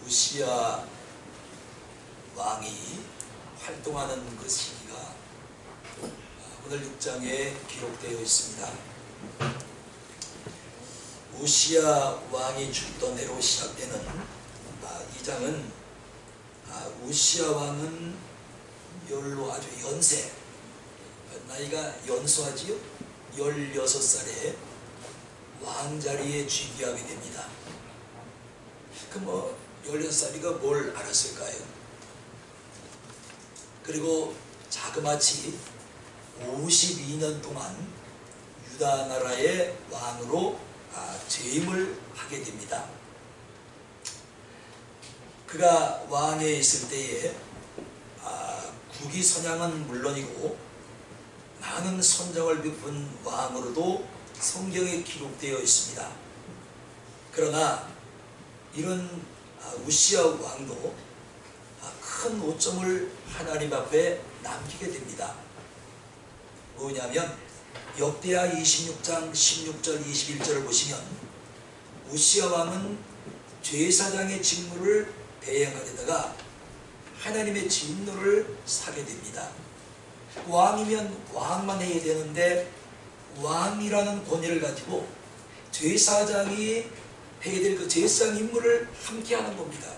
우시야 왕이 활동하는 그 시기가 오늘 6장에 기록되어 있습니다. 우시야 왕이 죽던 해로 시작되는 2장은 우시야 왕은 열로 아주 연세, 나이가 연소하지요. 16살에 왕자리에 즉위하게 됩니다. 그 16살이가 뭘 알았을까요? 그리고 자그마치 52년 동안 유다 나라의 왕으로 재임을 하게 됩니다. 그가 왕에 있을 때에 국위 선양은 물론이고 많은 선정을 베푼 왕으로도 성경에 기록되어 있습니다. 그러나 이런 우시야 왕도 큰 오점을 하나님 앞에 남기게 됩니다. 뭐냐면 역대하 26장 16절 21절을 보시면 우시야 왕은 제사장의 직무를 대행하려다가 하나님의 진노를 사게 됩니다. 왕이면 왕만 해야 되는데 왕이라는 권위를 가지고 제사장이 해야 될 그 제사장 임무를 함께 하는 겁니다.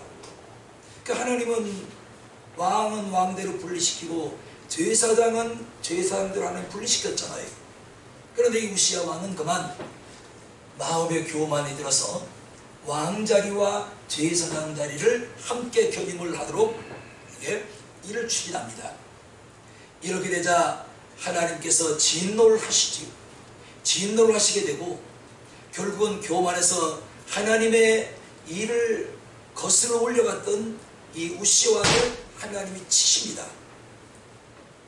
그러니까 하나님은 왕은 왕대로 분리시키고 제사장은 제사장대로 하나님 분리시켰잖아요. 그런데 이 우시야 왕은 그만 마음의 교만이 들어서 왕자리와 제사장 자리를 함께 겸임을 하도록 일을 추진합니다. 이렇게 되자 하나님께서 진노를 하시지요. 진노를 하시게 되고 결국은 교만해서 하나님의 일을 거슬러 올려갔던 이 우시야 왕을 하나님이 치십니다.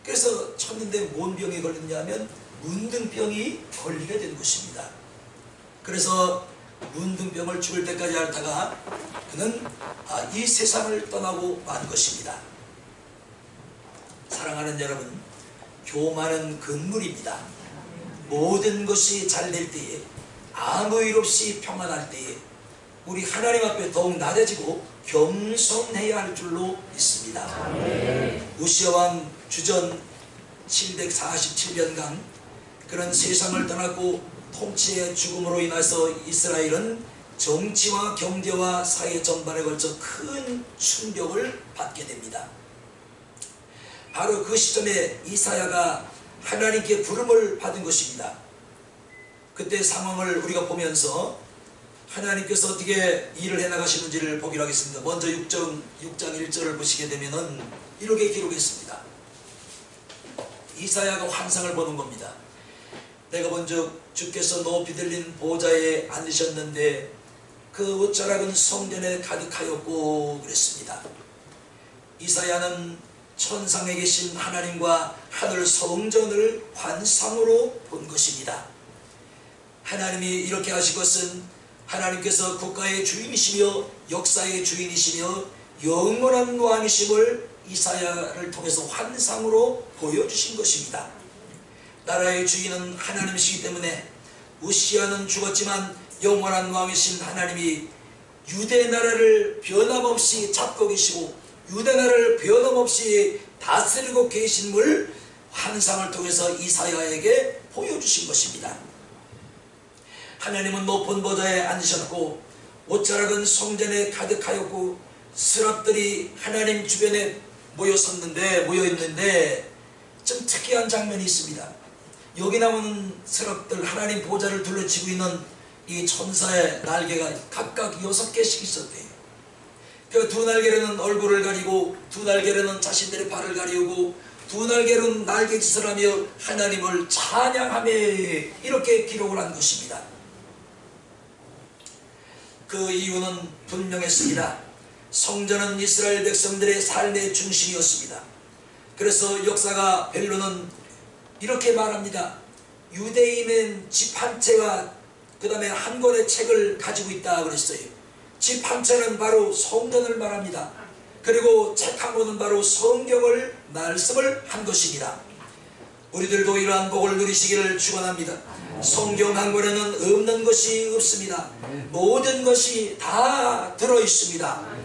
그래서 쳤는데 뭔 병이 걸렸냐면 문둥병이 걸리게 된 것입니다. 그래서 문둥병을 죽을 때까지 앓다가 그는 이 세상을 떠나고 만 것입니다. 사랑하는 여러분, 교만은 금물입니다. 모든 것이 잘 될 때에, 아무 일 없이 평안할 때에 우리 하나님 앞에 더욱 낮아지고 겸손해야 할 줄로 믿습니다. 우시야 왕 주전 747년간 그런 세상을 떠났고 통치의 죽음으로 인해서 이스라엘은 정치와 경제와 사회 전반에 걸쳐 큰 충격을 받게 됩니다. 바로 그 시점에 이사야가 하나님께 부름을 받은 것입니다. 그때 상황을 우리가 보면서 하나님께서 어떻게 일을 해나가시는지를 보기로 하겠습니다. 먼저 6장 1절을 보시게 되면 이렇게 기록했습니다. 이사야가 환상을 보는 겁니다. 내가 본즉 주께서 높이 들린 보좌에 앉으셨는데 그 옷자락은 성전에 가득하였고 그랬습니다. 이사야는 천상에 계신 하나님과 하늘 성전을 환상으로 본 것입니다. 하나님이 이렇게 하신 것은 하나님께서 국가의 주인이시며 역사의 주인이시며 영원한 왕이심을 이사야를 통해서 환상으로 보여주신 것입니다. 나라의 주인은 하나님이시기 때문에 우시야는 죽었지만 영원한 왕이신 하나님이 유대 나라를 변함없이 잡고 계시고 유대 나라를 변함없이 다스리고 계심을 환상을 통해서 이사야에게 보여주신 것입니다. 하나님은 높은 보좌에 앉으셨고 옷자락은 성전에 가득하였고 스랍들이 하나님 주변에 모여있는데 좀 특이한 장면이 있습니다. 여기 나오는 스랍들, 하나님 보좌를 둘러치고 있는 이 천사의 날개가 각각 6개씩 있었대요. 그 두 날개로는 얼굴을 가리고 두 날개로는 자신들의 발을 가리우고 두 날개로는 날개짓을 하며 하나님을 찬양하며 이렇게 기록을 한 것입니다. 그 이유는 분명했습니다. 성전은 이스라엘 백성들의 삶의 중심이었습니다. 그래서 역사가 벨로는 이렇게 말합니다. 유대인은 집 한 채와 그 다음에 한 권의 책을 가지고 있다 그랬어요. 집 한 채는 바로 성전을 말합니다. 그리고 책 한 권은 바로 성경을 말씀을 한 것입니다. 우리들도 이러한 복을 누리시기를 축원합니다. 성경 한 권에는 없는 것이 없습니다. 모든 것이 다 들어있습니다.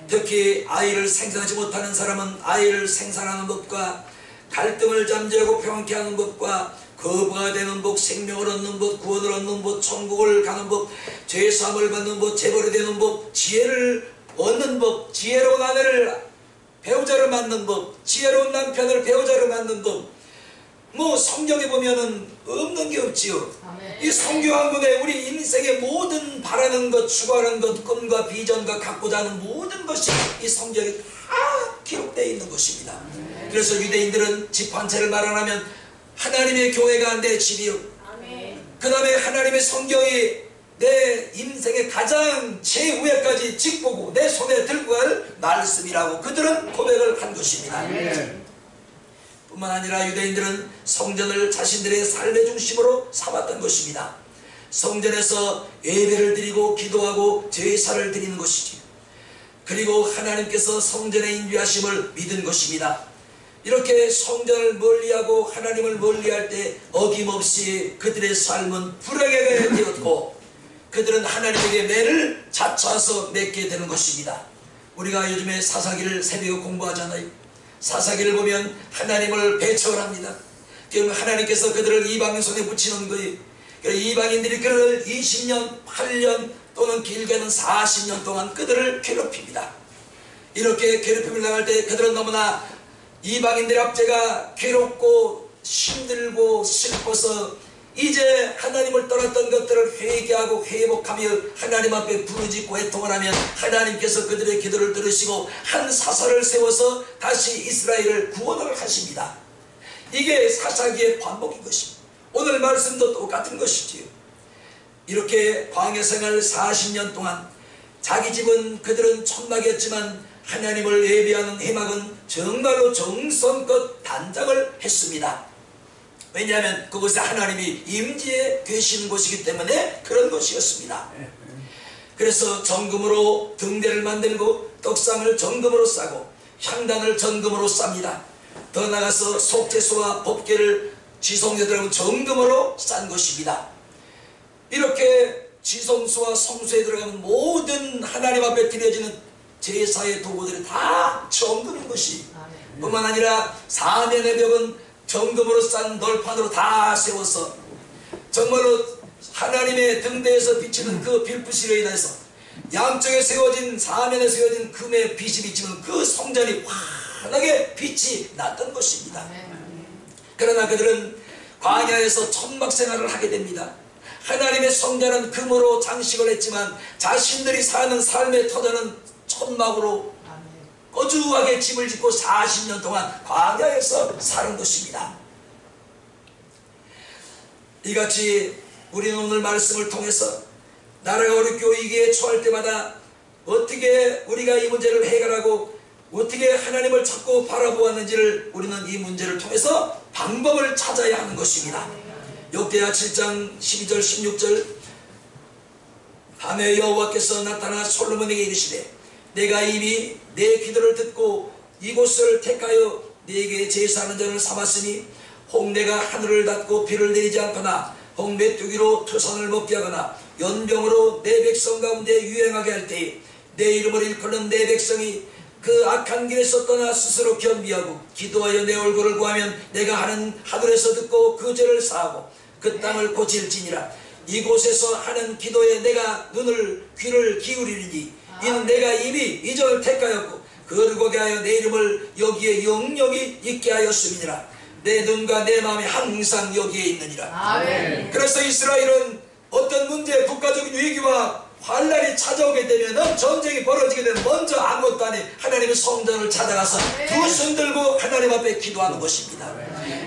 특히 아이를 생산하지 못하는 사람은 아이를 생산하는 법과 갈등을 잠재우고 평안케 하는 법과 거부가 되는 법, 생명을 얻는 법, 구원을 얻는 법, 천국을 가는 법, 죄사함을 받는 법, 재벌이 되는 법, 지혜를 얻는 법, 지혜로운 아내를 배우자를 만든 법, 지혜로운 남편을 배우자를 만든 법, 뭐 성경에 보면은 없는 게 없지요. 이 성경 한 권에 우리 인생의 모든 바라는 것, 추구하는 것, 꿈과 비전과 갖고자 하는 모든 것이 이 성경에 다 기록되어 있는 것입니다. 그래서 유대인들은 집 한 채를 마련하면 하나님의 교회가 내 집이요, 그 다음에 하나님의 성경이 내 인생의 가장 최후에까지 직보고 내 손에 들고 갈 말씀이라고 그들은 고백을 한 것입니다. 뿐만 아니라 유대인들은 성전을 자신들의 삶의 중심으로 삼았던 것입니다. 성전에서 예배를 드리고 기도하고 제사를 드리는 것이지, 그리고 하나님께서 성전에 인도하심을 믿은 것입니다. 이렇게 성전을 멀리하고 하나님을 멀리할 때 어김없이 그들의 삶은 불행하게 되었고 그들은 하나님에게 매를 자처해서 맺게 되는 것입니다. 우리가 요즘에 사사기를 새벽에 공부하잖아요. 사사기를 보면 하나님을 배척을 합니다. 그러면 하나님께서 그들을 이방인 손에 붙이는 거예요. 이방인들이 그를 20년, 8년 또는 길게는 40년 동안 그들을 괴롭힙니다. 이렇게 괴롭힘을 당할 때 그들은 너무나 이방인들의 압제가 괴롭고 힘들고 슬퍼서 이제 하나님을 떠났던 것들을 회개하고 회복하며 하나님 앞에 부르짖고 애통을 하면 하나님께서 그들의 기도를 들으시고 한 사사를 세워서 다시 이스라엘을 구원을 하십니다. 이게 사사기의 반복인 것입니다. 오늘 말씀도 똑같은 것이지요. 이렇게 광야 생활 40년 동안 자기 집은 그들은 천막이었지만 하나님을 예배하는 해막은 정말로 정성껏 단장을 했습니다. 왜냐하면 그곳에 하나님이 임재해 계시는 곳이기 때문에 그런 것이었습니다. 그래서 정금으로 등대를 만들고 떡상을 정금으로 싸고 향단을 정금으로 쌉니다. 더 나아가서 속죄소와 법궤를 지성소에 정금으로 싼 것입니다. 이렇게 지성소와 성소에 들어가는 모든 하나님 앞에 드려지는 제사의 도구들이 다 정금인 것이 뿐만 아니라 사면의 벽은 정금으로 싼 널판으로 다 세워서 정말로 하나님의 등대에서 비치는 그 빛부시로 인해서 양쪽에 세워진 사면에 세워진 금의 빛이 비치면 그 성전이 환하게 빛이 났던 것입니다. 그러나 그들은 광야에서 천막 생활을 하게 됩니다. 하나님의 성전은 금으로 장식을 했지만 자신들이 사는 삶의 터전은 천막으로 거주하게 집을 짓고 40년 동안 광야에서 사는 것입니다. 이같이 우리는 오늘 말씀을 통해서 나라가 어렵고 위기에 처할 때마다 어떻게 우리가 이 문제를 해결하고 어떻게 하나님을 찾고 바라보았는지를 우리는 이 문제를 통해서 방법을 찾아야 하는 것입니다. 역대하 7장 12절 16절 밤에 여호와께서 나타나 솔로몬에게 이르시되 내가 이미 내 기도를 듣고 이곳을 택하여 네게 제사하는 자를 삼았으니 혹 내가 하늘을 닫고 비를 내리지 않거나 혹 메뚜기로 토산을 먹게 하거나 연병으로 내 백성 가운데 유행하게 할 때에 내 이름을 일컫는 내 백성이 그 악한 길에서 떠나 스스로 겸비하고 기도하여 내 얼굴을 구하면 내가 하는 하늘에서 듣고 그 죄를 사하고 그 땅을 고칠지니라. 이곳에서 하는 기도에 내가 귀를 기울이리니 이는 내가 이미 이전을 택하였고 거룩하게 하여 내 이름을 여기에 영영이 있게 하였음이니라. 내 눈과 내 마음이 항상 여기에 있느니라. 아멘. 그래서 이스라엘은 어떤 문제, 국가적인 위기와 환란이 찾아오게 되면 전쟁이 벌어지게 되면 먼저 아무것도 아닌 하나님의 성전을 찾아가서 두 손 들고 하나님 앞에 기도하는 것입니다.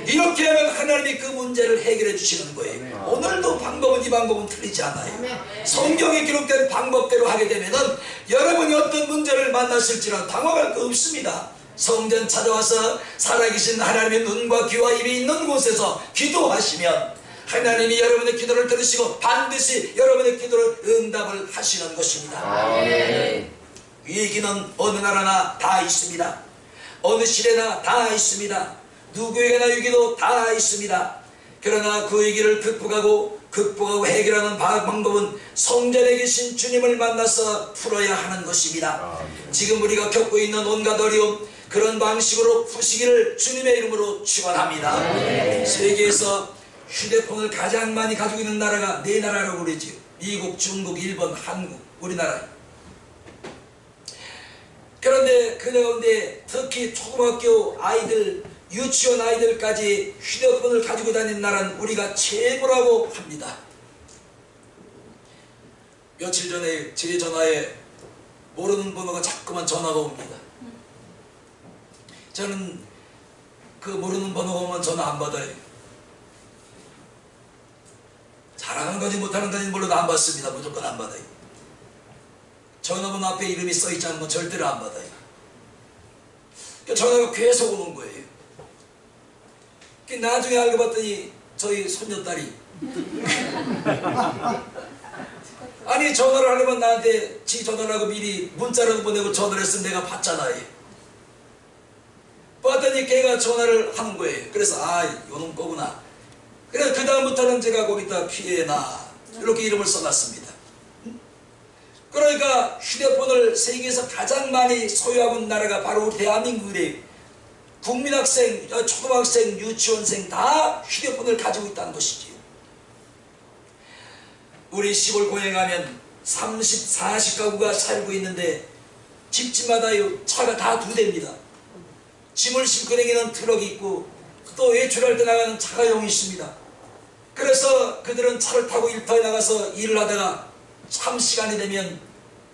이렇게 하면 하나님이 그 문제를 해결해 주시는 거예요. 오늘도 방법은 이 방법은 틀리지 않아요. 성경에 기록된 방법대로 하게 되면 여러분이 어떤 문제를 만났을지라 당황할 거 없습니다. 성전 찾아와서 살아계신 하나님의 눈과 귀와 입이 있는 곳에서 기도하시면 하나님이 여러분의 기도를 들으시고 반드시 여러분의 기도를 응답을 하시는 것입니다. 위기는 어느 나라나 다 있습니다. 어느 시대나 다 있습니다. 누구에게나 위기도 다 있습니다. 그러나 그 위기를 극복하고 극복하고 해결하는 방법은 성전에 계신 주님을 만나서 풀어야 하는 것입니다. 지금 우리가 겪고 있는 온갖 어려움, 그런 방식으로 푸시기를 주님의 이름으로 축원합니다. 세계에서 휴대폰을 가장 많이 가지고 있는 나라가 네 나라라고 그러지요. 미국, 중국, 일본, 한국, 우리나라. 그런데 그 가운데 특히 초등학교 아이들, 유치원 아이들까지 휴대폰을 가지고 다니는 나라는 우리가 최고라고 합니다. 며칠 전에 제 전화에 모르는 번호가 자꾸만 전화가 옵니다. 저는 그 모르는 번호가 오면 전화 안 받아요. 잘하는 건지 못하는 건지 몰라도 안 받습니다. 무조건 안 받아요. 전화번호 앞에 이름이 써있지 않은 건 절대로 안 받아요. 전화가 계속 오는 거예요. 나중에 알고 봤더니 저희 손녀딸이 아니 전화를 하려면 나한테 지 전화를 하고 미리 문자라도 보내고 전화를 했으면 내가 받잖아요. 봤더니 걔가 전화를 하는 거예요. 그래서 아 요놈 거구나. 그래서 그 다음부터는 제가 거기다 피해나 이렇게 이름을 써놨습니다. 그러니까 휴대폰을 세계에서 가장 많이 소유하고 있는 나라가 바로 우리 대한민국이래요. 국민학생, 초등학생, 유치원생 다 휴대폰을 가지고 있다는 것이지요. 우리 시골 고향 가면 30, 40가구가 살고 있는데 집집마다요 차가 다 두 대입니다. 짐을 싣고 다니는 트럭이 있고 또 외출할 때 나가는 자가용이 있습니다. 그래서 그들은 차를 타고 일터에 나가서 일을 하다가 참 시간이 되면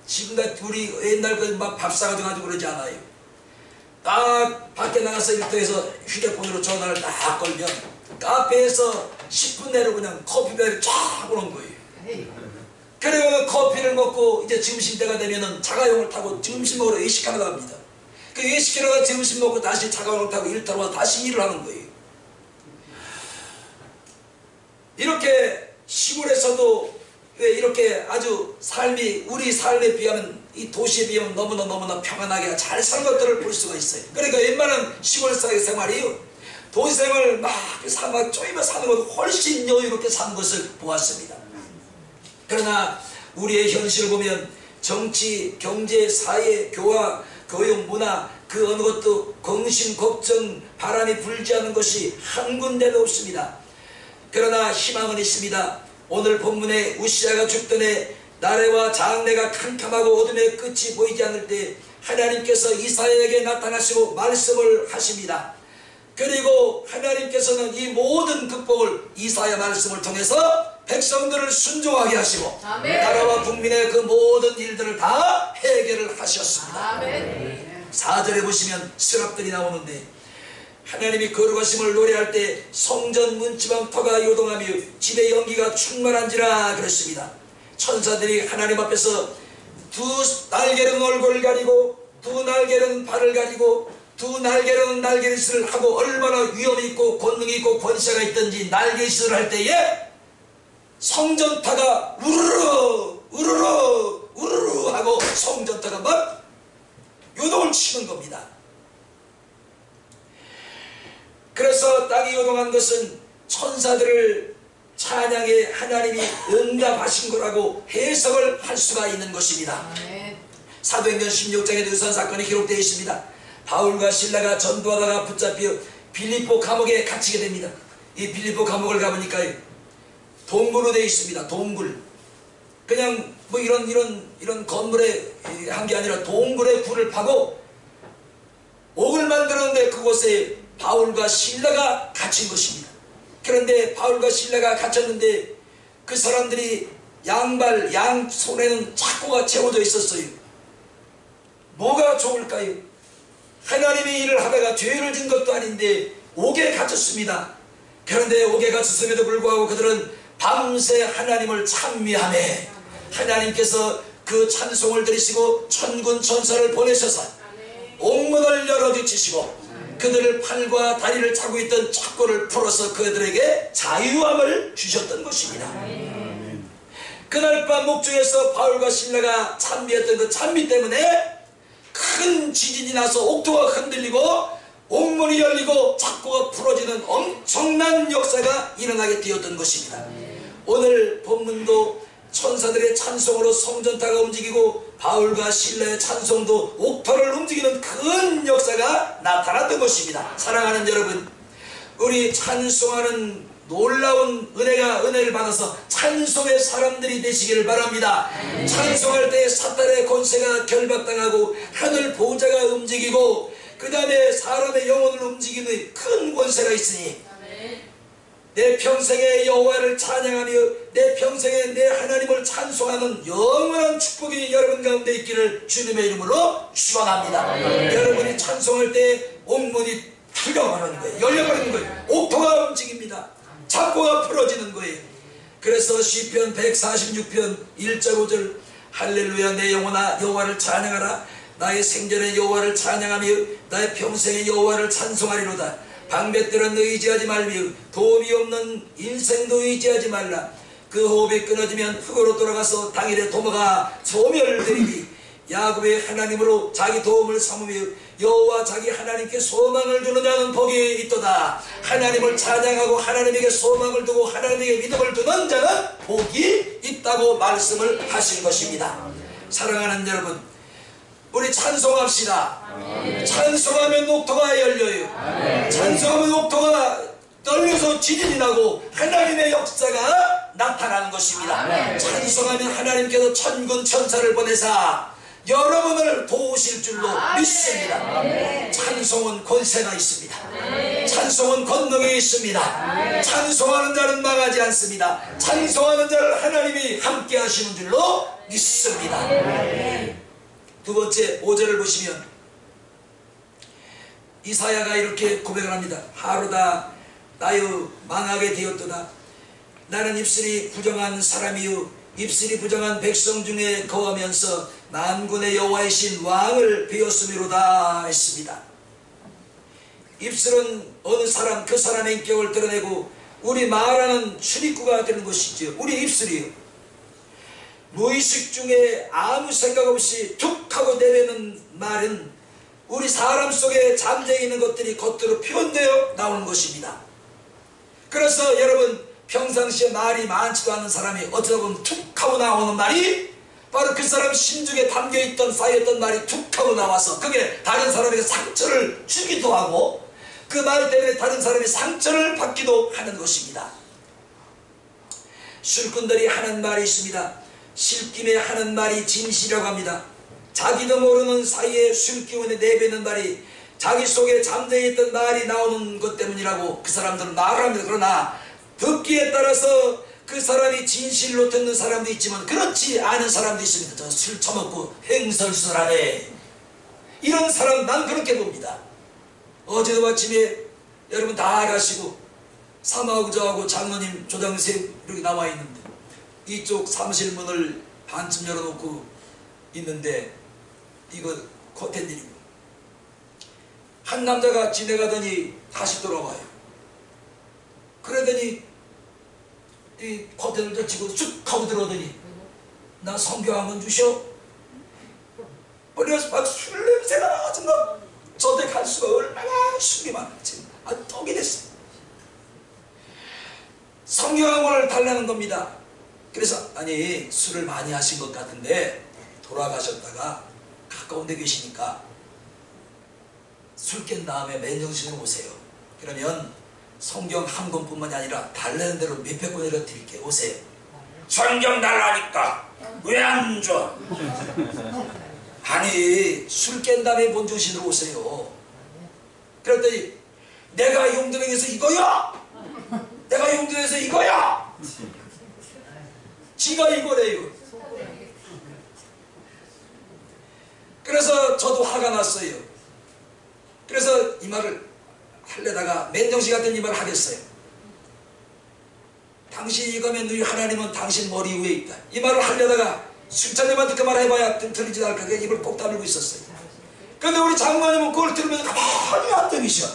지금같이 우리 옛날 막 밥 사가지고 가지고 그러지 않아요. 딱 밖에 나가서 일터에서 휴대폰으로 전화를 딱 걸면 카페에서 10분 내로 그냥 커피배를 쫙 오는 거예요. 그리고 커피를 먹고 이제 점심때가 되면은 자가용을 타고 점심 먹으러 외식하러 갑니다. 그 외식하러 가 점심 먹고 다시 자가용을 타고 일터로 와서 다시 일을 하는 거예요. 이렇게 시골에서도 왜 이렇게 아주 삶이 우리 삶에 비하면 이 도시에 비하면 너무나 평안하게 잘 사는 것들을 볼 수가 있어요. 그러니까 웬만한 시골 생활이요 도시 생활을 막 쪼이며 사는 것보다 훨씬 여유롭게 사는 것을 보았습니다. 그러나 우리의 현실을 보면 정치, 경제, 사회, 교화, 교육, 문화 그 어느 것도 공심, 걱정, 바람이 불지 않은 것이 한 군데도 없습니다. 그러나 희망은 있습니다. 오늘 본문에 우시아가 죽던 해 나래와 장래가 캄캄하고 어둠의 끝이 보이지 않을 때 하나님께서 이사야에게 나타나시고 말씀을 하십니다. 그리고 하나님께서는 이 모든 극복을 이사야 말씀을 통해서 백성들을 순종하게 하시고 아멘. 나라와 국민의 그 모든 일들을 다 해결을 하셨습니다. 아멘. 4절에 보시면 스랍들이 나오는데 하나님이 거룩하심을 노래할 때 성전 문지방 터가 요동하며 집의 연기가 충만한지라 그랬습니다. 천사들이 하나님 앞에서 두 날개는 얼굴을 가리고 두 날개는 발을 가리고 두 날개는 날개짓을 하고 얼마나 위험이 있고 권능이 있고 권세가 있든지 날개짓을 할 때에 성전타가 우르르 우르르 우르르 하고 성전타가 막 요동을 치는 겁니다. 그래서 땅이 요동한 것은 천사들을 찬양에 하나님이 응답하신 거라고 해석을 할 수가 있는 것입니다. 사도행전 16장에 유사한 사건이 기록되어 있습니다. 바울과 실라가 전도하다가 붙잡혀 빌립보 감옥에 갇히게 됩니다. 이 빌립보 감옥을 가보니까 동굴로 되어 있습니다. 동굴. 그냥 뭐 이런 건물에 한 게 아니라 동굴에 굴을 파고 옥을 만들었는데 그곳에 바울과 실라가 갇힌 것입니다. 그런데 바울과 실라가 갇혔는데 그 사람들이 양발, 양손에는 착고가 채워져 있었어요. 뭐가 좋을까요? 하나님의 일을 하다가 죄를 진 것도 아닌데 옥에 갇혔습니다. 그런데 옥에 갇혔음에도 불구하고 그들은 밤새 하나님을 찬미하며 하나님께서 그 찬송을 들으시고 천군 천사를 보내셔서 옥문을 열어주시고 그들을 팔과 다리를 차고 있던 착고를 풀어서 그들에게 자유함을 주셨던 것입니다. 그날 밤 옥중에서 바울과 실라가 찬미했던 그 찬미 때문에 큰 지진이 나서 옥토가 흔들리고 옥문이 열리고 착고가 풀어지는 엄청난 역사가 일어나게 되었던 것입니다. 오늘 본문도 천사들의 찬송으로 성전타가 움직이고 바울과 실라의 찬송도 옥토를 움직이는 큰 역사가 나타났던 것입니다. 사랑하는 여러분, 우리 찬송하는 놀라운 은혜를 받아서 찬송의 사람들이 되시기를 바랍니다. 찬송할 때 사탄의 권세가 결박당하고 하늘 보좌가 움직이고 그 다음에 사람의 영혼을 움직이는 큰 권세가 있으니 내 평생에 여호와를 찬양하며 내 평생에 내 하나님을 찬송하는 영원한 축복이 여러분 가운데 있기를 주님의 이름으로 축원합니다. 여러분이 찬송할 때 온문이 풀려버리는 거예요. 열려버리는 거예요. 옥토가 움직입니다. 작고가 풀어지는 거예요. 그래서 시편 146편 1절 5절 할렐루야 내 영혼아 여호와를 찬양하라. 나의 생전에 여호와를 찬양하며 나의 평생에 여호와를 찬송하리로다. 방백들은 의지하지 말며 도움이 없는 인생도 의지하지 말라. 그 호흡이 끊어지면 흙으로 돌아가서 당일에 도마가 소멸되리니 야곱의 하나님으로 자기 도움을 삼으며 여호와 자기 하나님께 소망을 두는 자는 복이 있도다. 하나님을 찬양하고 하나님에게 소망을 두고 하나님에게 믿음을 두는 자는 복이 있다고 말씀을 하신 것입니다. 사랑하는 여러분, 우리 찬송합시다. 찬송하면 옥토가 열려요. 찬송하면 옥토가 떨려서 지진이 나고 하나님의 역사가 나타나는 것입니다. 찬송하면 하나님께서 천군 천사를 보내사 여러분을 도우실 줄로 믿습니다. 찬송은 권세가 있습니다. 찬송은 권능이 있습니다. 찬송하는 자는 망하지 않습니다. 찬송하는 자를 하나님이 함께 하시는 줄로 믿습니다. 두 번째 5절을 보시면 이사야가 이렇게 고백을 합니다. 하루다 나여 망하게 되었도다. 나는 입술이 부정한 사람이요 입술이 부정한 백성 중에 거하면서 만군의 여호와이신 왕을 배웠음이로다 했습니다. 입술은 어느 사람 그 사람의 인격을 드러내고 우리 말하는 출입구가 되는 것이죠. 우리 입술이요. 무의식 중에 아무 생각 없이 툭 하고 내뱉는 말은 우리 사람 속에 잠재해 있는 것들이 겉으로 표현되어 나오는 것입니다. 그래서 여러분 평상시에 말이 많지도 않은 사람이 어쩌다 보면 툭 하고 나오는 말이 바로 그 사람 심중에 담겨있던 쌓였던 말이 툭 하고 나와서 그게 다른 사람에게 상처를 주기도 하고 그 말 때문에 다른 사람이 상처를 받기도 하는 것입니다. 술꾼들이 하는 말이 있습니다. 실김에 하는 말이 진실이라고 합니다. 자기도 모르는 사이에 술기운에 내뱉는 말이 자기 속에 잠재해 있던 말이 나오는 것 때문이라고 그 사람들은 말을 합니다. 그러나 듣기에 따라서 그 사람이 진실로 듣는 사람도 있지만 그렇지 않은 사람도 있습니다. 저 술 처먹고 행설설하네 이런 사람 난 그렇게 봅니다. 어제도 아침에 여러분 다 아시고 사마하고 저하고 장로님 조장생 이렇게 나와 있는데 이쪽 사무실 문을 반쯤 열어놓고 있는데 이거 커튼일이고 한 남자가 지나가더니 다시 돌아와요. 그러더니 이 커튼을 젖히고 쑥 하고 들어오더니 나 성경 한 권 주셔. 그래서 막 술 냄새가 나가지고 저한테 갈 수가 얼마나 술이 많았지. 아주 떡이 됐어요. 성경 한 권을 달라는 겁니다. 그래서 아니 술을 많이 하신 것 같은데 돌아가셨다가 가까운 데 계시니까 술 깬 다음에 맨정신으로 오세요. 그러면 성경 한 권뿐만이 아니라 달라는 대로 몇백 권이라도 드릴게요. 오세요. 성경 달라니까 왜 안 줘? 아니 술 깬 다음에 본정신으로 오세요. 그랬더니 내가 용두명에서 이거야! 내가 용두명에서 이거야! 지가 이거래요. 그래서 저도 화가 났어요. 그래서 이 말을 하려다가 맨정신 같은 이 말을 하겠어요. 당신 이거면 너희 하나님은 당신 머리 위에 있다. 이 말을 하려다가 술자님한테 그 말 해봐야 들리지 않을까 입을 꼭 다물고 있었어요. 그런데 우리 장모님은 그걸 들으면서 가만히 앉아 계셔.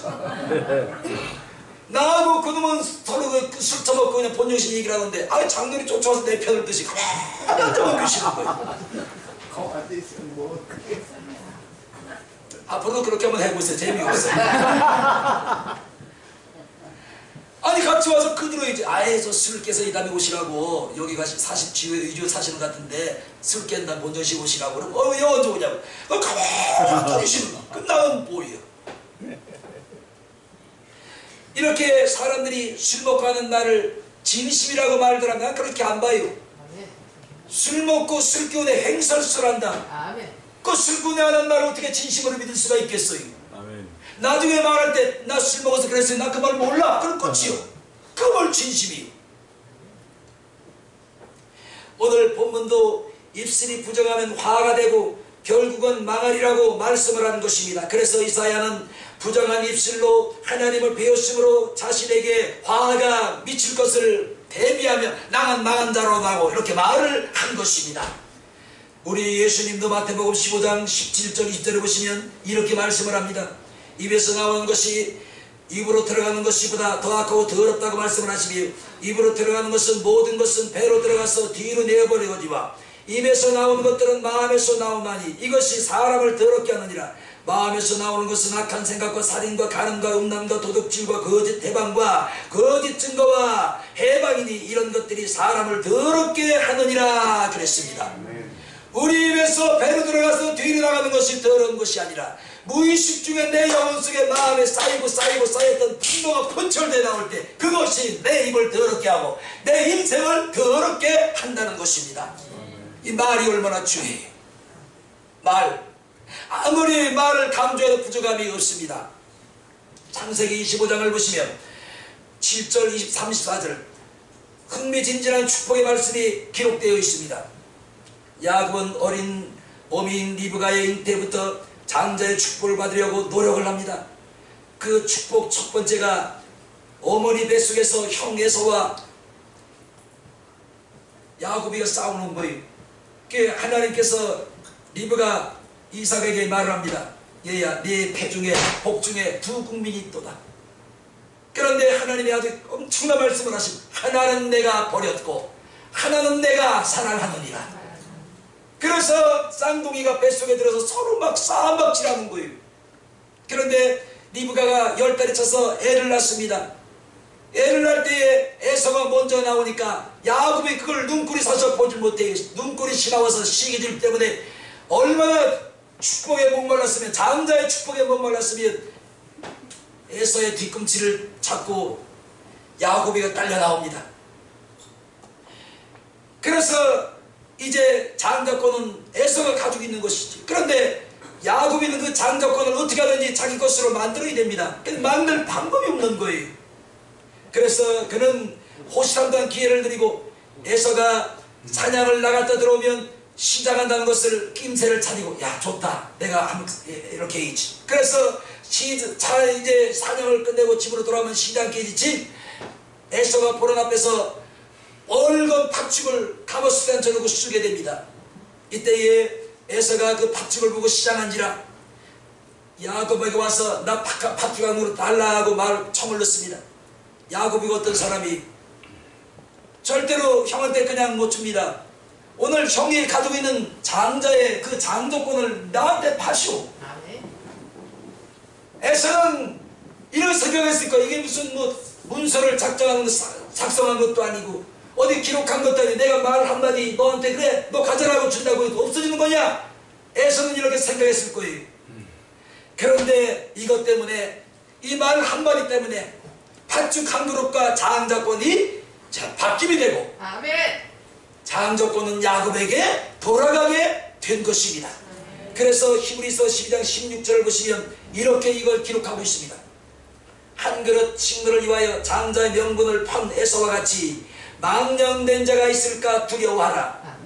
나하고 그놈은 서로 술 처먹고 그냥 본정신 얘기를 하는데 아니 장로님 쫓아와서 내 편을 드시 가만히 앉아만 계시는 거예요. 앞으로도 그렇게 한번 해보세요. 재미없어요. 아니 같이 와서 그들어야지. 아예 저 술 깨서 이 다음에 오시라고. 여기 가시 40지회 2주 사시는 것 같은데 술 깬다 본전씩 오시라고. 그럼 왜 언제 오냐고. 가만히 있으면 끝나면 뭐예요. 이렇게 사람들이 술 먹고 하는 날을 진심이라고 말더라. 난 그렇게 안 봐요. 술 먹고 술 기운에 행설술한다. 그 술 기운에 하는 말을 어떻게 진심으로 믿을 수가 있겠어요. 아멘. 나중에 말할 때 나 술 먹어서 그랬어요. 나 그 말 몰라. 그럼 끝이요. 그 말 진심이요. 오늘 본문도 입술이 부정하면 화가 되고 결국은 망하리라고 말씀을 하는 것입니다. 그래서 이사야는 부정한 입술로 하나님을 배웠으므로 자신에게 화가 미칠 것을 대비하며 나는 망한 자로 나고 이렇게 말을 한 것입니다. 우리 예수님도 마태복음 15장 17절 20절을 보시면 이렇게 말씀을 합니다. 입에서 나오는 것이 입으로 들어가는 것이 보다 더 악하고 더럽다고 말씀을 하시며 입으로 들어가는 것은 모든 것은 배로 들어가서 뒤로 내어버리거니와 입에서 나오는 것들은 마음에서 나오나니 이것이 사람을 더럽게 하느니라. 마음에서 나오는 것은 악한 생각과 살인과 간음과 음란과 도둑질과 거짓 해방과 거짓 증거와 해방이니 이런 것들이 사람을 더럽게 하느니라 그랬습니다. 우리 입에서 배로 들어가서 뒤로 나가는 것이 더러운 것이 아니라 무의식 중에 내 영혼 속에 마음에 쌓였던 분노가 분출돼 나올 때 그것이 내 입을 더럽게 하고 내 인생을 더럽게 한다는 것입니다. 이 말이 얼마나 중요해요. 말 아무리 말을 강조해도 부족함이 없습니다. 창세기 25장을 보시면 7절 34절 흥미진진한 축복의 말씀이 기록되어 있습니다. 야곱은 어린 어미인 리브가의 잉태부터 장자의 축복을 받으려고 노력을 합니다. 그 축복 첫 번째가 어머니 뱃속에서 형 에서와 야곱이가 싸우는 거예요. 하나님께서 리브가 이삭에게 말을 합니다. 얘야 네 배 중에 복 중에 두 국민이 있도다. 그런데 하나님이 아주 엄청난 말씀을 하십니다. 하나는 내가 버렸고 하나는 내가 사랑하느니라. 그래서 쌍둥이가 뱃속에 들어서 서로 막 싸움박질하는 거예요. 그런데 리브가가 10달이 차서 애를 낳습니다. 애를 낳을 때에 에서가 먼저 나오니까 야곱이 그걸 눈꼬리 사서 보질 못해. 눈꼬리 시나워서 시기질 때문에 얼마나 축복에 목말랐으면 장자의 축복에 목말랐으면 에서의 뒤꿈치를 잡고 야곱이가 딸려 나옵니다. 그래서 이제 장자권은 에서가 가지고 있는 것이지. 그런데 야곱이는 그 장자권을 어떻게 하든지 자기 것으로 만들어야 됩니다. 만들 방법이 없는 거예요. 그래서 그는 호시탐탐 기회를 드리고 에서가 사냥을 나갔다 들어오면 시장한다는 것을 낌새를 차리고 야 좋다 내가 한번 이렇게 해야지. 그래서 이제 사냥을 끝내고 집으로 돌아오면 시장 깨지지. 에서가 보는 앞에서 얼건 팥죽을 가버스단 저러고 쓰게 됩니다. 이때에 에서가 그 팥죽을 보고 시장한지라 야곱에게 와서 나 팥죽 한 그릇 달라고 청을 넣습니다. 야곱이 어떤 사람이 절대로 형한테 그냥 못 줍니다. 오늘 형이 가지고 있는 장자의 그 장조권을 나한테 파시오. 에서는 이런 생각했을까. 이게 무슨 문서를 작성한 것도 아니고 어디 기록한 것도 아니고 내가 말 한마디 너한테 그래 너 가져라고 준다고 해도 없어지는 거냐. 에서는 이렇게 생각했을 거예요. 그런데 이것 때문에 이 말 한마디 때문에 팥죽 한 그릇과 장자권이 바뀜이 되고 장조권은 야곱에게 돌아가게 된 것입니다. 그래서 히브리서 12장 16절을 보시면 이렇게 이걸 기록하고 있습니다. 한 그릇 식물을 위하여 장자의 명분을 판 에서와 같이 망령된 자가 있을까 두려워하라.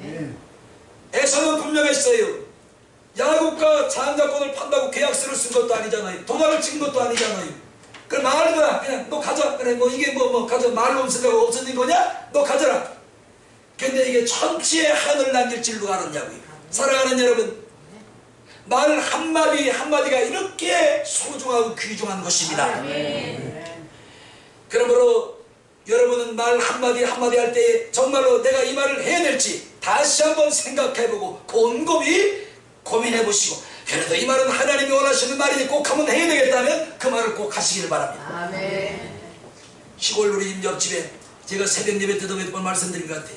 에서는 분명했어요. 야곱과 장자권을 판다고 계약서를 쓴 것도 아니잖아요. 도장을 찍은 것도 아니잖아요. 그럼 말을 거야. 그냥 너 가져. 그래 이게 가져. 말을 없앤다고 없어진 거냐? 너 가져라. 근데 이게 천지의 한을 남길 줄로 알았냐고요. 사랑하는 여러분, 말 한마디가 이렇게 소중하고 귀중한 것입니다. 그러므로 여러분은 말 한마디 할 때 정말로 내가 이 말을 해야 될지 다시 한번 생각해보고 곰곰이 고민해보시고, 그래도 이 말은 하나님이 원하시는 말이니 꼭 한번 해야 되겠다면 그 말을 꼭 하시기를 바랍니다. 시골 우리 집 옆집에 제가 새벽 예배 때도 몇 번 말씀드린 것 같아요.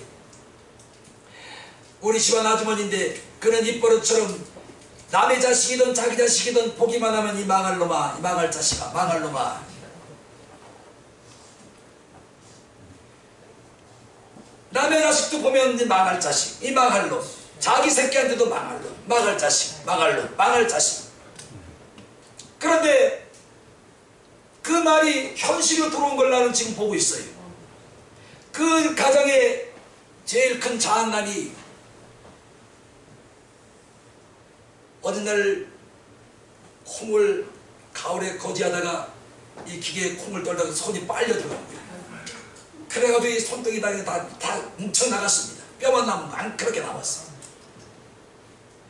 우리 집안 아주머니인데 그는 입버릇처럼 남의 자식이든 자기 자식이든 보기만 하면 이 망할 놈아, 이 망할 자식아, 망할 놈아. 남의 자식도 보면 이 망할 자식, 이 망할 놈. 자기 새끼한테도 망할 놈, 망할 자식, 망할 놈, 망할 자식. 그런데 그 말이 현실로 들어온 걸 나는 지금 보고 있어요. 그 가정의 제일 큰 장남이 어느 날 콩을 가을에 거지하다가 이 기계에 콩을 떨다가 손이 빨려 들어간 거예요. 그래가지고 이 손등이 다 뭉쳐나갔습니다. 뼈만 남은 거 안 그렇게 남았어요.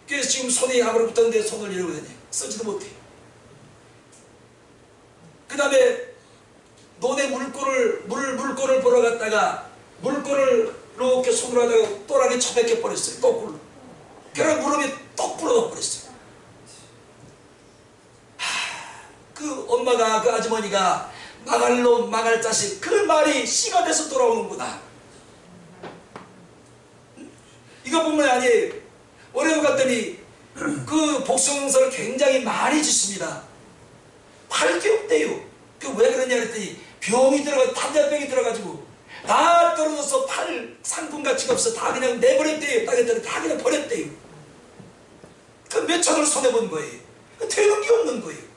그래서 지금 손이 앞으로 붙었는데 손을 이러고 다녀요. 쓰지도 못해요. 그 다음에 논에 물꼬를 보러 갔다가 물꼬를 이렇게 손으로 하다가 또랑에 처박혀 버렸어요. 거꾸로. 그래서 무릎이 똑 부러져 버렸어요. 그 엄마가, 그 아주머니가 망할 놈, 망할 자식, 그 말이 씨가 돼서 돌아오는구나. 이거 뿐만 아니에요. 올해도 갔더니 그 복숭아를 굉장히 많이 짓습니다. 팔 게 없대요. 그 왜 그러냐 그랬더니 병이 들어가, 탄자병이 들어가지고 다 떨어져서 팔 상품 가치가 없어. 다 그냥 내버렸대요. 땅에다가 다 그냥 버렸대요. 그 몇천을 손해본 거예요. 되는 게 없는 거예요.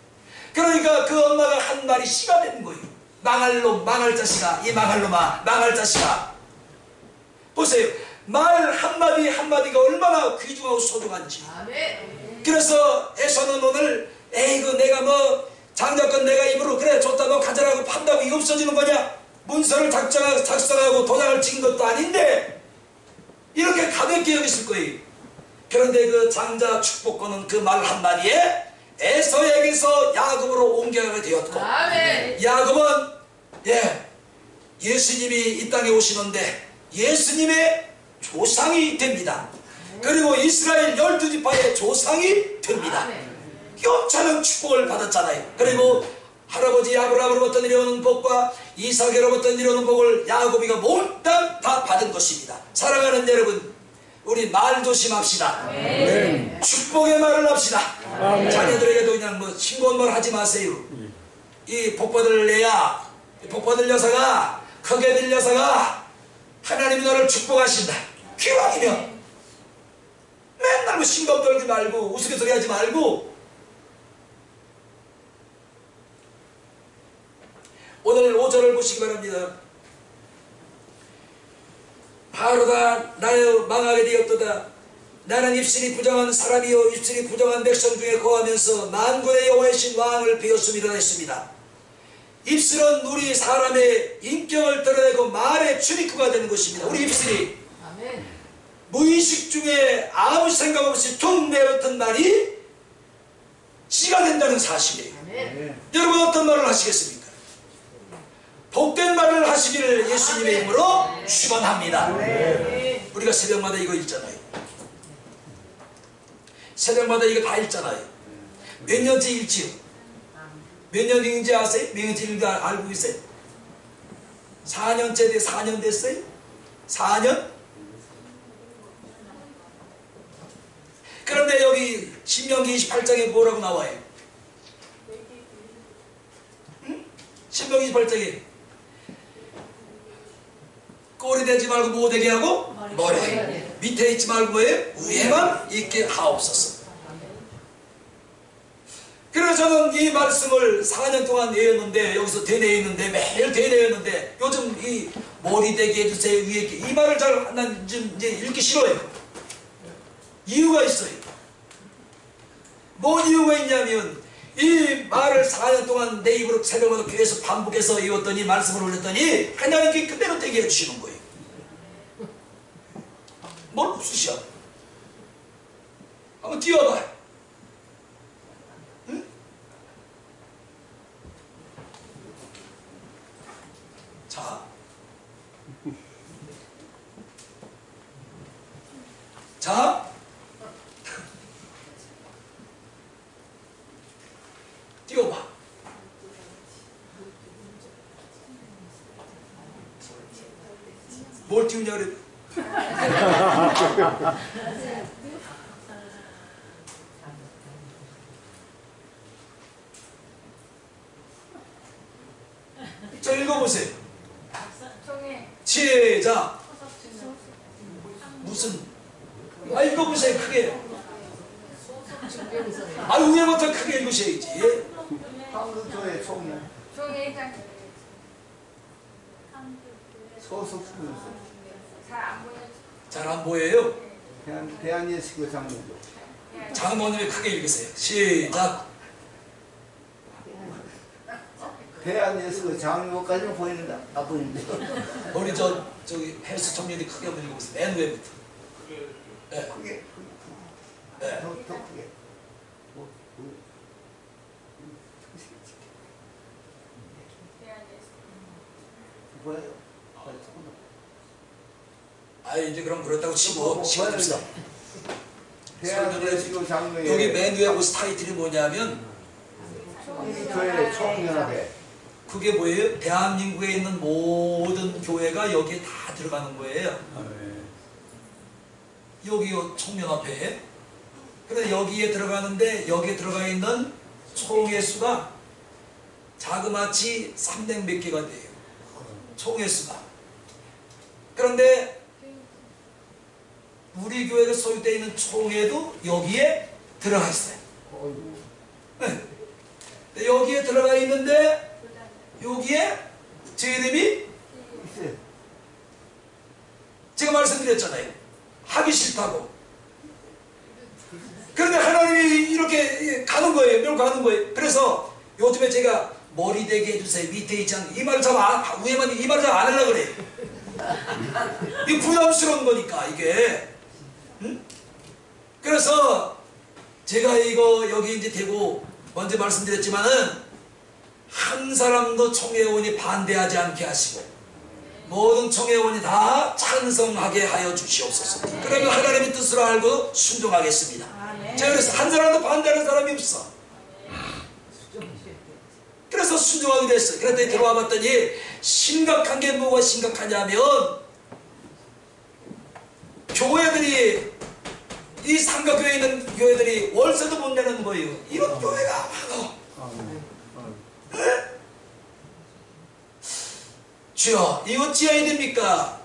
그러니까 그 엄마가 한 말이 씨가 되는 거예요. 망할 놈, 망할 자식아, 이 망할 놈아, 망할 자식아. 보세요. 말 한마디 한마디가 얼마나 귀중하고 소중한지. 그래서 에서는 오늘 에이그 내가 뭐 장자권 내가 입으로 그래 좋다 너 가져라고 판다고 이거 없어지는 거냐? 문서를 작성하고 도장을 찍은 것도 아닌데 이렇게 가볍게 여겼을 거예요. 그런데 그 장자 축복권은 그 말 한마디에 에서에게서 야곱으로 옮겨가게 되었고, 야곱은 예수님이 이 땅에 오시는데 예수님의 조상이 됩니다. 그리고 이스라엘 12지파의 조상이 됩니다. 엄청난 축복을 받았잖아요. 그리고 할아버지 아브라함으로부터 내려오는 복과 이삭으로부터 내려오는 복을 야곱이가 몽땅 다 받은 것입니다. 사랑하는 여러분, 우리 말 조심합시다. 축복의 말을 합시다. 자녀들에게도 그냥 뭐 싱거운 말 하지 마세요. 이 복받을 애야, 복받을 여사가, 크게 될 여사가 하나님이 너를 축복하신다. 기왕이면 맨날 뭐 싱거운 떨기 말고 우스갯소리 하지 말고 오늘 5절을 보시기 바랍니다. 바로다 나여 망하게 되었도다. 나는 입술이 부정한 사람이요 입술이 부정한 백성 중에 거하면서 만군의 여호와이신 왕을 배웠음이라 했습니다. 입술은 우리 사람의 인격을 드러내고 말의 출입구가 되는 것입니다. 우리 입술이 무의식 중에 아무 생각 없이 툭 내뱉은 말이 씨가 된다는 사실이에요. 여러분 어떤 말을 하시겠습니까? 복된 말을 하시기를 예수님의 이름으로 축원합니다. 우리가 새벽마다 이거 읽잖아요. 새벽마다 이거 다 읽잖아요. 몇 년째 읽지요? 몇 년 읽는지 아세요? 몇 년째 읽는지 알고 계세요? 4년째 4년 됐어요? 4년? 그런데 여기 신명기 28장에 뭐라고 나와요? 신명기 28장에 꼴이 되지 말고 못되게 하고 머리 밑에 있지 말고 뭐예요? 위에만 있게 하옵소서. 그래서 저는 이 말씀을 4년 동안 외웠는데 여기서 되뇌었는데 매일 되뇌었는데 요즘 이 머리 되게 해주세요 위에 이 말을 잘 난 이제 읽기 싫어요. 이유가 있어요. 뭔 이유가 있냐면 이 말을 4년 동안 내 입으로 새벽마다 계속 반복해서 외웠더니 말씀을 올렸더니 하나님께 그대로 되게 해주시는 거예요. 뭘 없으셔? 한번 뛰어봐요. 응? 자 뛰어봐. 뭘 띄우냐 그래. 자, 읽어보세요. 시작. 무슨? 아, 읽어보세요. 크게. 아, 위에부터 크게 읽으셔야지. 한국교회 총회 소속군 잘 안 보여요? 대한예수교 장로교 장모님이 크게 읽으세요. 시작. 대한예수교 장로교까지는 보이는데 안 보이는데 우리 저기 헬스 청년이 크게 한번 읽어보세요. 맨 위에부터. 네. 크게 네. 더 크게 보여요? 아, 이제 그럼 그렇다고 치고 듭시다. 대한예수교 장로회 여기 맨 위에 보시 타이틀이 뭐냐면 교회 총연합회 그게 뭐예요? 대한민국에 있는 모든 교회가 여기에 다 들어가는 거예요. 여기요 총연합회에. 그런데 여기에 들어가는데 여기에 들어가 있는 총회 수가 자그마치 300 몇 개가 돼요. 총회 수가. 그런데 우리 교회가 소유되어 있는 총회도 여기에 들어가 있어요. 네. 여기에 들어가 있는데 여기에 제 이름이 제가 말씀드렸잖아요. 하기 싫다고. 그런데 하나님이 이렇게 가는 거예요. 밀고 가는 거예요. 그래서 요즘에 제가 머리 대게 해주세요. 밑에 있지 않고 이 말을 잘 위에만 이 말을 잘 안 하려고 그래요. 이게 부담스러운 거니까 이게. 응? 그래서 제가 이거 여기 이제 대고 먼저 말씀드렸지만은 한 사람도 총회원이 반대하지 않게 하시고 모든 총회원이 다 찬성하게 하여 주시옵소서. 그러면 하나님의 뜻을 알고 순종하겠습니다. 제가 그래서 한 사람도 반대하는 사람이 없어. 그래서 순종하게 됐어요. 그랬더니 들어와 봤더니 심각한 게 뭐가 심각하냐면 교회들이 이 상가교회에 있는 교회들이 월세도 못 내는 거예요. 이런 교회가 많아. 주여, 이거 어찌해야 됩니까?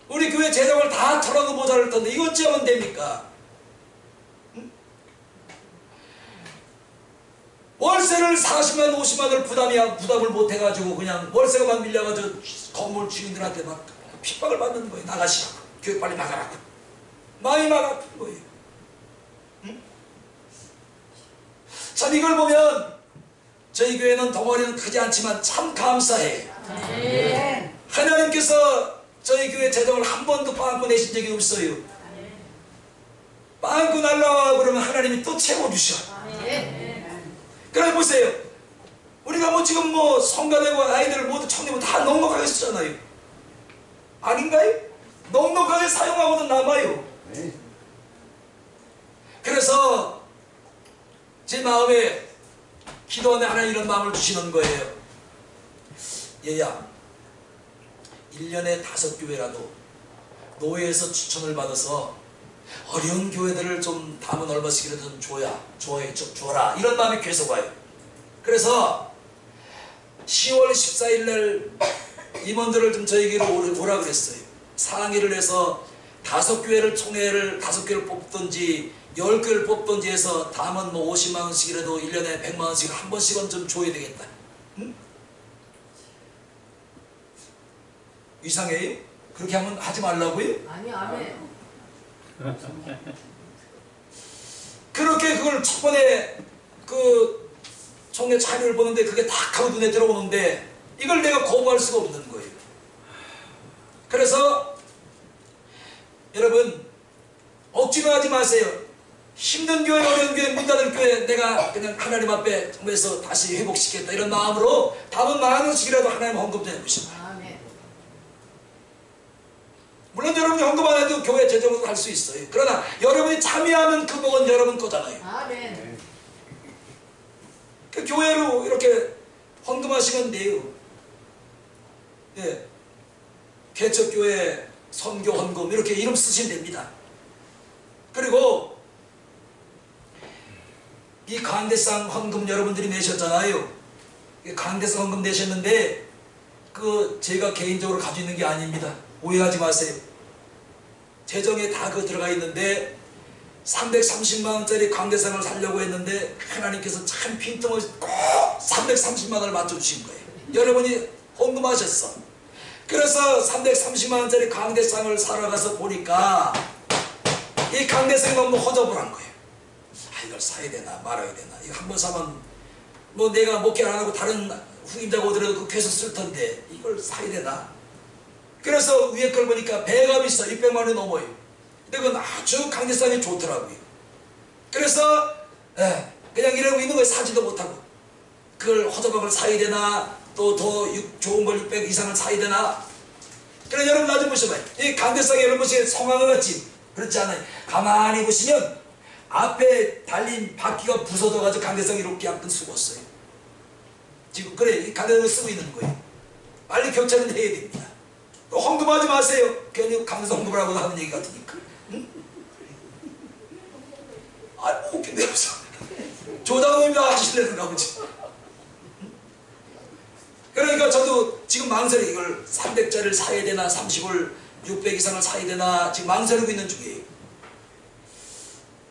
우리 교회 재정을 다 털어도 모자랄 텐데 이거 어찌하면 됩니까? 응? 월세를 40만 50만을 부담을 못해가지고 그냥 월세가 막 밀려가지고 건물 주인들한테 막 핍박을 받는 거예요. 나가시라고. 교회 빨리 나가라고. 많이 나가는 거예요. 응? 참 이걸 보면 저희 교회는 덩어리는 크지 않지만 참 감사해요. 네. 하나님께서 저희 교회 재정을 한 번도 빵꾸 내신 적이 없어요. 빵꾸 날라와 그러면 하나님이 또 채워주셔. 그래 보세요. 우리가 뭐 지금 뭐 성가대고 아이들 모두 청년부 다 넉넉하게 쓰잖아요. 아닌가요? 넉넉하게 사용하고도 남아요. 그래서 제 마음에 기도하면 하나님 이런 마음을 주시는 거예요. 얘야, 1년에 5교회라도 노예에서 추천을 받아서 어려운 교회들을 좀 담은 얼마씩이라도 좀 줘라. 이런 마음이 계속 와요. 그래서 10월 14일 날 임원들을 좀 저에게로 오라 그랬어요. 상의를 해서 5교회를 총회를 5교회를 뽑든지 10교회를 뽑든지 해서 담은 뭐 50만 원씩이라도 1년에 100만 원씩 한 번씩은 좀 줘야 되겠다. 응? 이상해요? 그렇게 하면 하지 말라고요? 아니, 아멘. 그렇게 그걸 첫 번에 그 총회 참여를 보는데 그게 딱 하고 눈에 들어오는데 이걸 내가 거부할 수가 없는 거예요. 그래서 여러분 억지로 하지 마세요. 힘든 교회, 어려운 교회, 문 닫은 교회 내가 그냥 하나님 앞에 정말서 다시 회복시켰다 이런 마음으로 담은 만 원씩이라도 하나님 헌금 좀 해보십시오. 물론 여러분이 헌금 안 해도 교회 재정으로 할 수 있어요. 그러나 여러분이 참여하면 그 복은 여러분 거잖아요. 아멘. 그 교회로 이렇게 헌금하시면 돼요. 예. 개척교회 선교 헌금 이렇게 이름 쓰시면 됩니다. 그리고 이 강대상 헌금 여러분들이 내셨잖아요. 이 강대상 헌금 내셨는데 그 제가 개인적으로 가지고 있는 게 아닙니다. 오해하지 마세요. 재정에 다 그 들어가 있는데 330만원짜리 강대상을 살려고 했는데 하나님께서 참 빈틈없이 꼭 330만원을 맞춰주신 거예요. 여러분이 헌금하셨어. 그래서 330만원짜리 강대상을 사러 가서 보니까 이 강대상이 너무 허접을 거예요. 아, 이걸 사야 되나 말아야 되나. 이거 한번 사면 뭐 내가 목회 안 하고 다른 후임자가 오더라도 그 계속 쓸 텐데 이걸 사야 되나. 그래서 위에 걸 보니까 배가 비싸. 600만원이 넘어요. 근데 그건 아주 강대상이 좋더라고요. 그래서 그냥 이러고 있는 거예요. 사지도 못하고. 그걸 허접한 걸 사야 되나 또 더 좋은 걸 600 이상을 사야 되나. 그래 여러분 나좀 보셔봐요. 이 강대상에 여러분 보시면 성황을 같지 그렇지 않아요. 가만히 보시면 앞에 달린 바퀴가 부서져가지고 강대상이 이렇게 약간 쓰고있어요. 지금 그래 이 강대상을 쓰고 있는 거예요. 빨리 교체는 해야 됩니다. 헌금하지 마세요. 괜히 강대상 헌금을 하고 하는 얘기 같으니까. 응? 아, 뭐 웃긴데 무슨 조장님이나 하실래는가 보지. 그러니까 저도 지금 망설이 이걸 300짜리를 사야 되나 30을 600 이상을 사야 되나 지금 망설이고 있는 중이에요.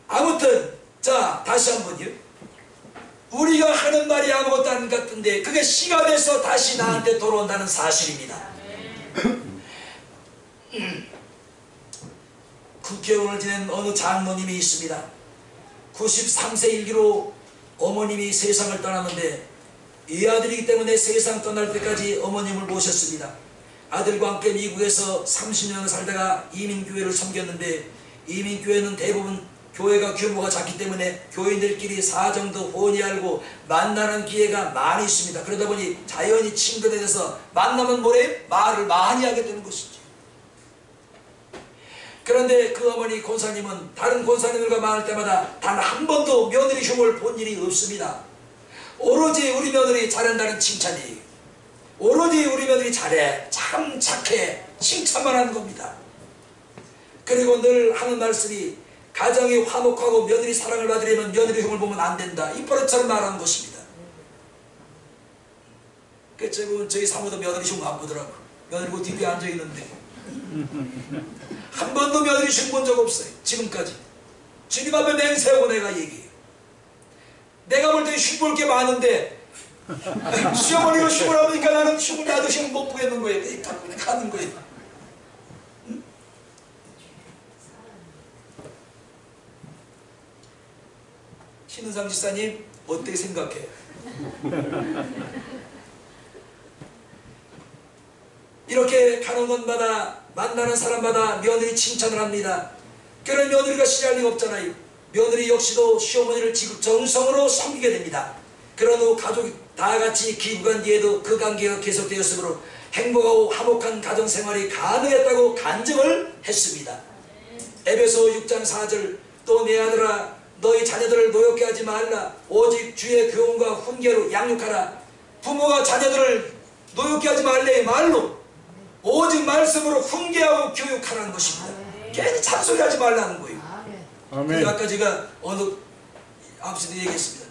아무튼 자 다시 한번요. 우리가 하는 말이 아무것도 안 같은데 그게 시가 돼서 다시 나한테 돌아온다는 사실입니다. 국회의원을 지낸 어느 장모님이 있습니다. 93세 일기로 어머님이 세상을 떠났는데 이 아들이기 때문에 세상 떠날 때까지 어머님을 모셨습니다. 아들과 함께 미국에서 30년을 살다가 이민교회를 섬겼는데 이민교회는 대부분 교회가 규모가 작기 때문에 교인들끼리 사정도 훤히 알고 만나는 기회가 많이 있습니다. 그러다 보니 자연히 친근해 돼서 만나면 뭐래? 말을 많이 하게 되는 것이죠. 그런데 그 어머니 권사님은 다른 권사님들과 만날 때마다 단 한 번도 며느리 흉을 본 일이 없습니다. 오로지 우리 며느리 잘한다는 칭찬이에요. 오로지 우리 며느리 잘해, 참 착해, 칭찬만 하는 겁니다. 그리고 늘 하는 말씀이 가정이 화목하고 며느리 사랑을 받으려면 며느리 흉을 보면 안 된다. 이 버릇처럼 말하는 것입니다. 그래서 저희 사모도 며느리 흉 안 보더라고. 며느리 그 뒤에 앉아있는데 한 번도 며느리 흉 본 적 없어요. 지금까지. 주님 앞에 맹세하고 내가 얘기해요. 내가 볼 때 흉 볼 게 많은데 시어머니가 흉을 하니까 나는 흉을 나도 흉을 못 보겠는 거예요. 가는 거예요. 응? 신은상 지사님 어떻게 생각해? 이렇게 가는 곳마다 만나는 사람마다 며느리 칭찬을 합니다. 그런 며느리가 싫어할 리가 없잖아요. 며느리 역시도 시어머니를 지극 정성으로 섬기게 됩니다. 그런 후 가족이 다 같이 귀국한 뒤에도 그 관계가 계속되었으므로 행복하고 화목한 가정생활이 가능했다고 간증을 했습니다. 에베소 6장 4절 또 내 아들아 너희 자녀들을 노엽게 하지 말라. 오직 주의 교훈과 훈계로 양육하라. 부모가 자녀들을 노엽게 하지 말래. 말로 오직 말씀으로 훈계하고 교육하라는 것입니다. 괜히 잔소리하지 말라는 거예요. 아멘. 아까 제가 어느 아버지도 얘기했습니다.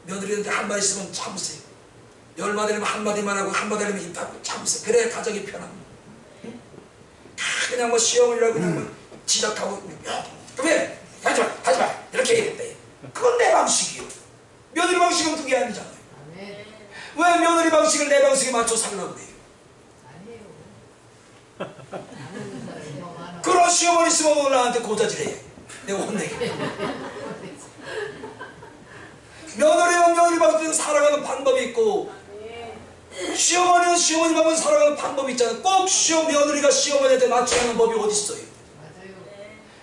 며느리한테 한마디 있으면 참으세요. 10마디 되면 한마디만 하고 한마디 되면 입 닫고 참으세요. 그래야 가정이 편합니다. 그냥 뭐 시어머니라고 그냥 뭐 지적하고 그래 하지마 이렇게 얘기했다. 그건 내 방식이요. 며느리 방식은 그게 아니잖아요. 왜 며느리 방식을 내 방식에 맞춰 살라고 해요? 그런 시어머니 있으면 오늘 나한테 고자질해. 내가 혼내게. 며느리는 며느리 방식대로 살아가는 방법이 있고 시어머니는 시어머니 방식으로 살아가는 방법이 있잖아요. 꼭 며느리가 시어머니한테 맞추려는 법이 어디 있어요?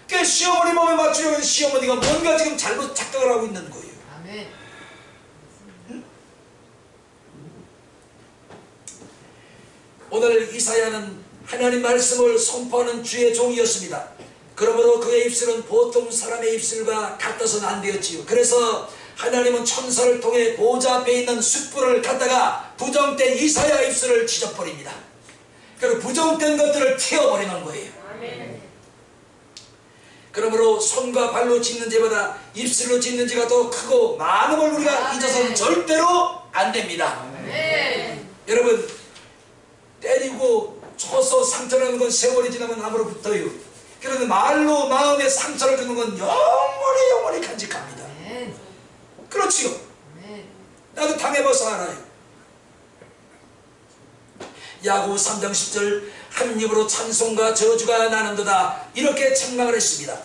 그 시어머니 몸에 맞추려면 시어머니가 뭔가 지금 잘못 착각을 하고 있는 거예요. 응? 오늘 이사야는 하나님 말씀을 선포하는 주의 종이었습니다. 그러므로 그의 입술은 보통 사람의 입술과 같아서는 안 되었지요. 그래서 하나님은 천사를 통해 보좌 앞에 있는 숯불을 갖다가 부정 때 이사야 입술을 찢어버립니다. 그리고 부정된 것들을 태워버리는 거예요. 그러므로 손과 발로 짓는 죄보다 입술로 짓는 죄가 더 크고 많음을 우리가 잊어서는 절대로 안 됩니다. 여러분, 때리고 쳐서 상처나는 건 세월이 지나면 나무로 붙어요. 그런데 말로 마음에 상처를 주는 건 영원히 간직합니다. 그렇지요. 나도 당해봐서 알아요. 야고보 3장 10절 한 입으로 찬송과 저주가 나는도다 이렇게 책망을 했습니다.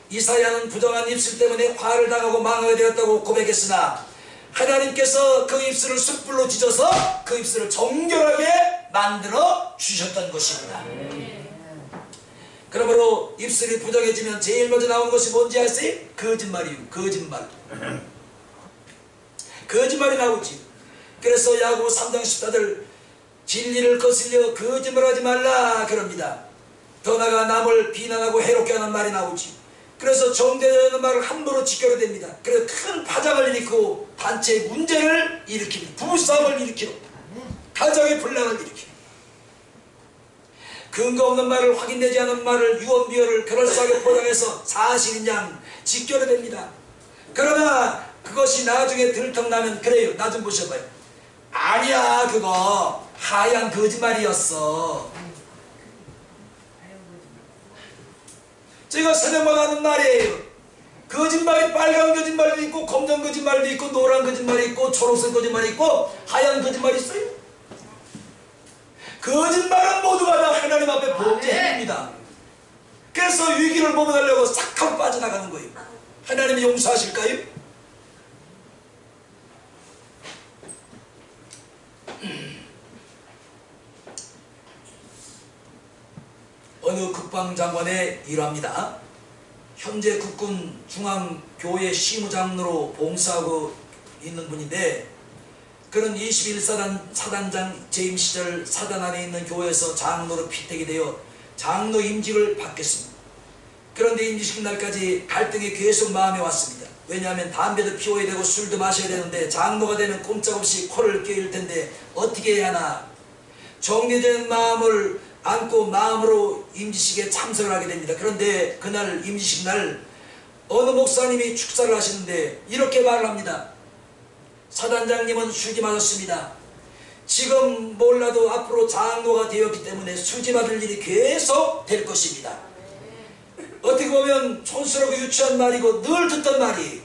이사야는 부정한 입술 때문에 화를 당하고 망하게 되었다고 고백했으나 하나님께서 그 입술을 숯불로 지져서 그 입술을 정결하게 만들어 주셨던 것입니다. 그러므로 입술이 부정해지면 제일 먼저 나오는 것이 뭔지 아세요? 거짓말이요. 거짓말이 나오지. 그래서 야고보 3장 14절 진리를 거슬려 거짓말하지 말라 그럽니다. 더 나아가 남을 비난하고 해롭게 하는 말이 나오지. 그래서 정죄되는 말을 함부로 지켜야 됩니다. 그래서 큰 파장을 일으키고 단체의 문제를 일으키고 부부싸움을 일으키고 가정의 분란을 일으키고 근거 없는 말을 확인되지 않은 말을 유언비어를 그럴싸하게 포장해서 사실인 양 지켜야 됩니다. 그러나 그것이 나중에 들통나면 그래요. 나 좀 보셔봐요. 아니야 그거 하얀 거짓말이었어. 제가 새벽마다 하는 말이에요. 거짓말이 빨간 거짓말도 있고 검정 거짓말도 있고 노란 거짓말이 있고 초록색 거짓말이 있고 하얀 거짓말이 있어요. 거짓말은 모두가 다 하나님 앞에 범죄입니다. 그래서 위기를 넘어가려고 싹 하고 빠져나가는 거예요. 하나님이 용서하실까요? 어느 국방장관의 일화입니다. 현재 국군 중앙교회 시무장로로 봉사하고 있는 분인데 그는 21사단장 재임 시절 사단 안에 있는 교회에서 장로로 피택이 되어 장로 임직을 받겠습니다. 그런데 임직식 날까지 갈등이 계속 마음에 왔습니다. 왜냐하면 담배도 피워야 되고 술도 마셔야 되는데 장로가 되면 꼼짝없이 코를 껴일 텐데 어떻게 해야 하나. 정리된 마음을 안고 마음으로 임지식에 참석을 하게 됩니다. 그런데 그날 임지식 날 어느 목사님이 축사를 하시는데 이렇게 말을 합니다. 사단장님은 술기 맞았습니다. 지금 몰라도 앞으로 장로가 되었기 때문에 술지 받을 일이 계속 될 것입니다. 어떻게 보면 촌스럽고 유치한 말이고 늘 듣던 말이.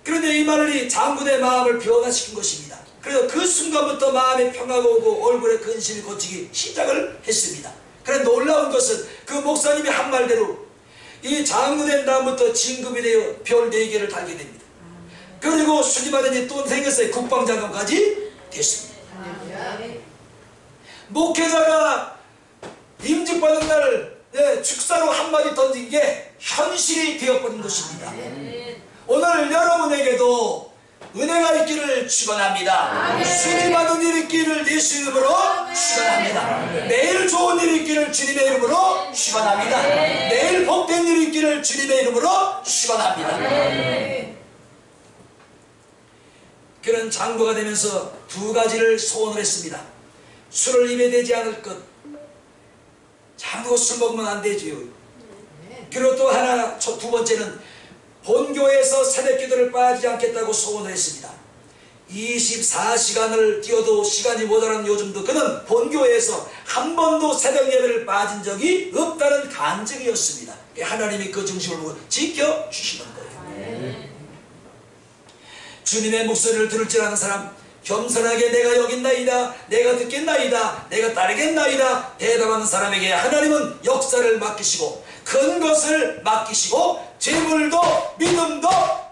그런데 이 말이 장군의 마음을 변화시킨 것입니다. 그래서 그 순간부터 마음에 평화가 오고 얼굴에 근심이 걷히기 시작을 했습니다. 그런데 놀라운 것은 그 목사님이 한 말대로 이 장로된 다음부터 진급이 되어 별 4개를 달게 됩니다. 그리고 수리받은 지 또 생겼어요. 국방장관까지 됐습니다. 목회자가 임직받은 날 축사로 한마디 던진 게 현실이 되어버린 것입니다. 오늘 여러분에게도 은혜가 있기를 축원합니다. 수리받은 일 있기를 예수 이름으로 축원합니다. 내일 좋은 일 있기를 주님의 이름으로 축원합니다. 내일 복된 일 있기를 주님의 이름으로 축원합니다. 그는 장로가 되면서 2가지를 소원을 했습니다. 술을 입에 대지 않을 것. 장로가 술 먹으면 안 되지요. 그리고 또 하나, 2번째는 본교에서 새벽기도를 빠지지 않겠다고 소원을 했습니다. 24시간을 뛰어도 시간이 모자란 요즘도 그는 본교에서 한 번도 새벽 예배를 빠진 적이 없다는 간증이었습니다. 하나님이 그 중심을 보고 지켜주시는 거예요. 주님의 목소리를 들을 줄 아는 사람, 겸손하게 내가 여기 있나이다, 내가 듣겠나이다, 내가 따르겠나이다 대답하는 사람에게 하나님은 역사를 맡기시고 큰 것을 맡기시고 재물도 믿음도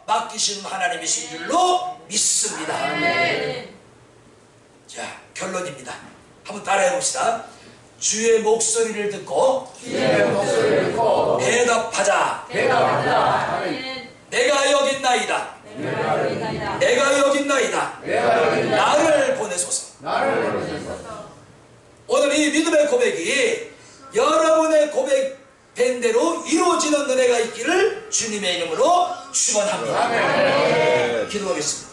맡기시는 하나님이신 줄로 믿습니다. 자, 결론입니다. 한번 따라해 봅시다. 주의 목소리를 듣고 대답하자. 내가 여기 있나이다. 내가 여기 있나이다. 나를 보내소서. 오늘 이 믿음의 고백이 여러분의 고백된 대로 이루어지는 은혜가 있기를 주님의 이름으로 축원합니다. 기도하겠습니다.